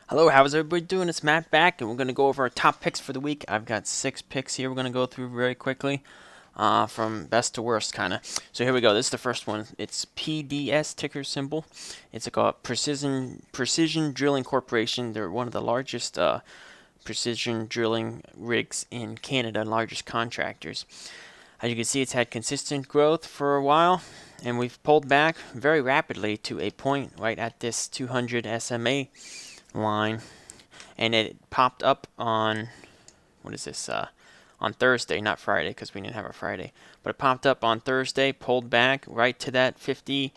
Hello, how's everybody doing? It's Matt back, and we're going to go over our top picks for the week. I've got 6 picks here we're going to go through very quickly, from best to worst, kind of. So here we go. This is the first one. It's PDS ticker symbol. It's called Precision Drilling Corporation. They're one of the largest precision drilling rigs in Canada, largest contractors. As you can see, it's had consistent growth for a while, and we've pulled back very rapidly to a point right at this 200 SMA line, and it popped up on what is this on Thursday, not Friday, because we didn't have a Friday, but it popped up on Thursday, pulled back right to that 50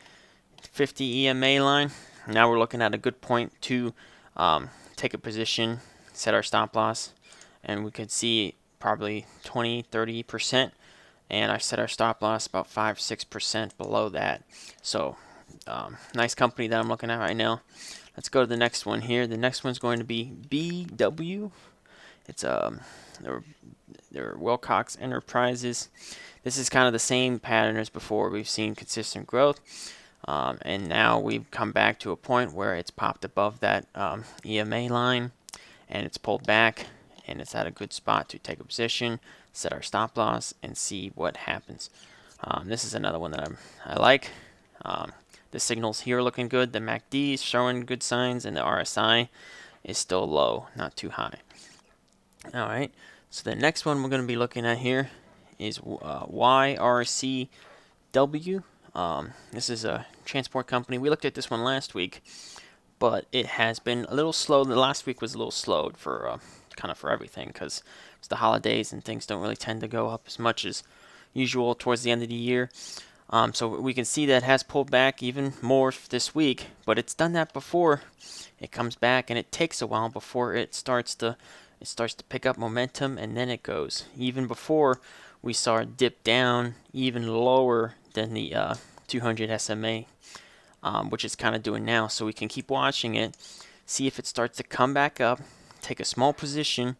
EMA line. Now we're looking at a good point to take a position, set our stop loss, and we could see probably 20-30%, and I set our stop loss about 5-6% below that. So nice company that I'm looking at right now. Let's go to the next one here. The next one's going to be BW. It's they're Wilcox Enterprises. This is kind of the same pattern as before. We've seen consistent growth, and now we've come back to a point where it's popped above that EMA line, and it's pulled back, and it's at a good spot to take a position, set our stop loss, and see what happens. This is another one that I like. The signals here are looking good. The MACD is showing good signs, and the RSI is still low, not too high. All right. So the next one we're going to be looking at here is YRCW. This is a transport company. We looked at this one last week, but it has been a little slow. The last week was a little slowed for kind of for everything because it's the holidays and things don't really tend to go up as much as usual towards the end of the year. So we can see that it has pulled back even more this week, but it's done that before. It comes back, and it takes a while before it starts to pick up momentum, and then it goes. Even before, we saw it dip down even lower than the 200 SMA, which it's kind of doing now. So we can keep watching it, see if it starts to come back up, take a small position.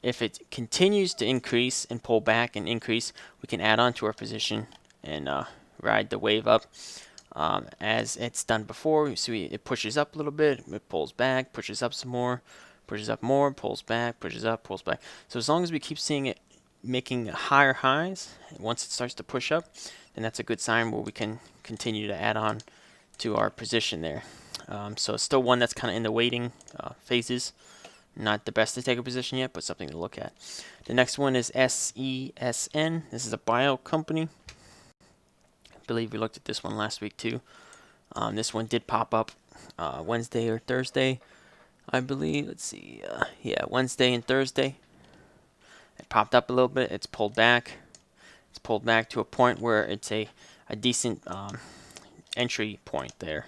If it continues to increase and pull back and increase, we can add on to our position and ride the wave up, as it's done before. You see it pushes up a little bit, it pulls back, pushes up some more, pushes up more, pulls back, pushes up, pulls back. So as long as we keep seeing it making higher highs, once it starts to push up, then that's a good sign where we can continue to add on to our position there. So it's still one that's kind of in the waiting phases. Not the best to take a position yet, but something to look at. The next one is SESN. This is a bio company. I believe we looked at this one last week too. This one did pop up Wednesday or Thursday, I believe. Let's see. Yeah, Wednesday and Thursday. It popped up a little bit. It's pulled back. It's pulled back to a point where it's a decent entry point there.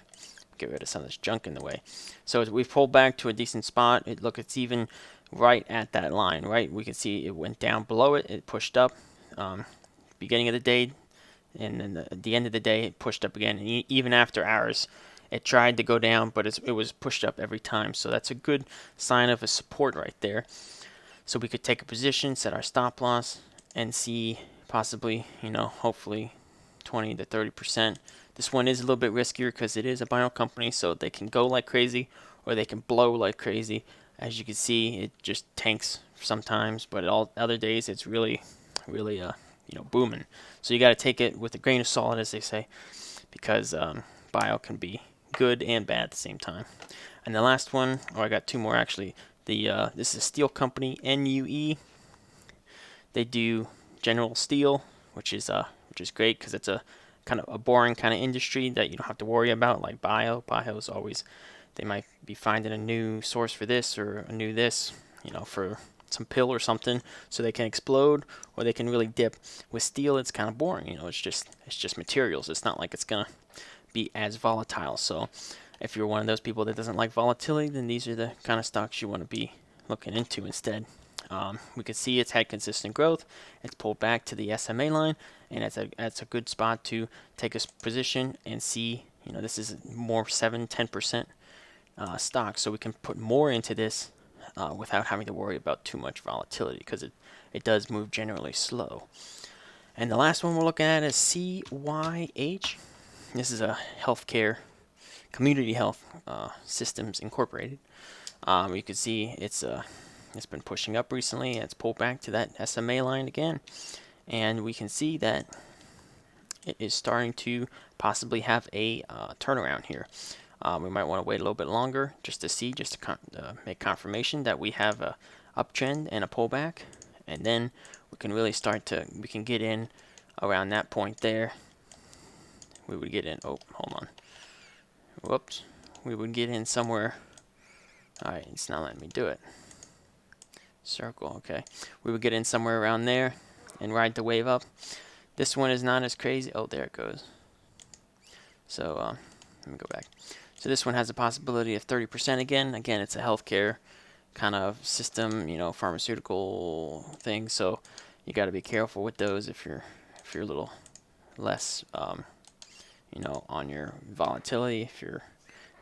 Get rid of some of this junk in the way. So as we've pulled back to a decent spot. It's even right at that line, right? We can see it went down below it. It pushed up beginning of the day, and then at the end of the day, it pushed up again. And even after hours, it tried to go down, but it was pushed up every time. So that's a good sign of a support right there. So we could take a position, set our stop loss, and see possibly, hopefully 20-30%. This one is a little bit riskier because it is a bio company, so they can go like crazy or they can blow like crazy. As you can see, it just tanks sometimes, but all other days it's really booming. So you got to take it with a grain of salt, as they say, because bio can be good and bad at the same time. And the last one, I got two more actually. This is a steel company, NUE. They do general steel, which is great because it's a kind of a boring kind of industry that you don't have to worry about like bio. Bio is always, they might be finding a new source for this or a new this, for some pill or something, so they can explode or they can really dip. With steel, it's kind of boring. It's just materials. It's not like it's gonna be as volatile. So if you're one of those people that doesn't like volatility, then these are the kind of stocks you want to be looking into instead. We can see it's had consistent growth. It's pulled back to the SMA line, and that's a good spot to take a position and see. This is more 7-10% stock, so we can put more into this without having to worry about too much volatility because it does move generally slow. And the last one we're looking at is CYH. This is a healthcare, community health systems incorporated. You can see it's been pushing up recently. It's pulled back to that SMA line again, and we can see that it is starting to possibly have a turnaround here. We might want to wait a little bit longer just to see, just to make confirmation that we have a uptrend and a pullback, and then we can really we can get in around that point there. We would get in, oh, hold on. Whoops. We would get in somewhere. Alright, it's not letting me do it. Circle, okay. We would get in somewhere around there and ride the wave up. This one is not as crazy. Oh, there it goes. So, let me go back. So this one has a possibility of 30% again. Again, it's a healthcare kind of system, you know, pharmaceutical thing. So you got to be careful with those if you're a little less, you know, on your volatility, if you're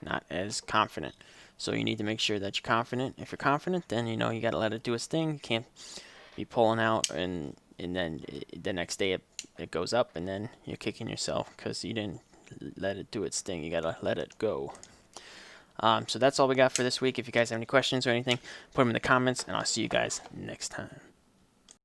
not as confident. So you need to make sure that you're confident. If you're confident, then you know you got to let it do its thing. You can't be pulling out and then the next day it goes up and then you're kicking yourself because you didn't let it do its thing. You got to let it go. So that's all we got for this week. If you guys have any questions or anything, put them in the comments, and I'll see you guys next time.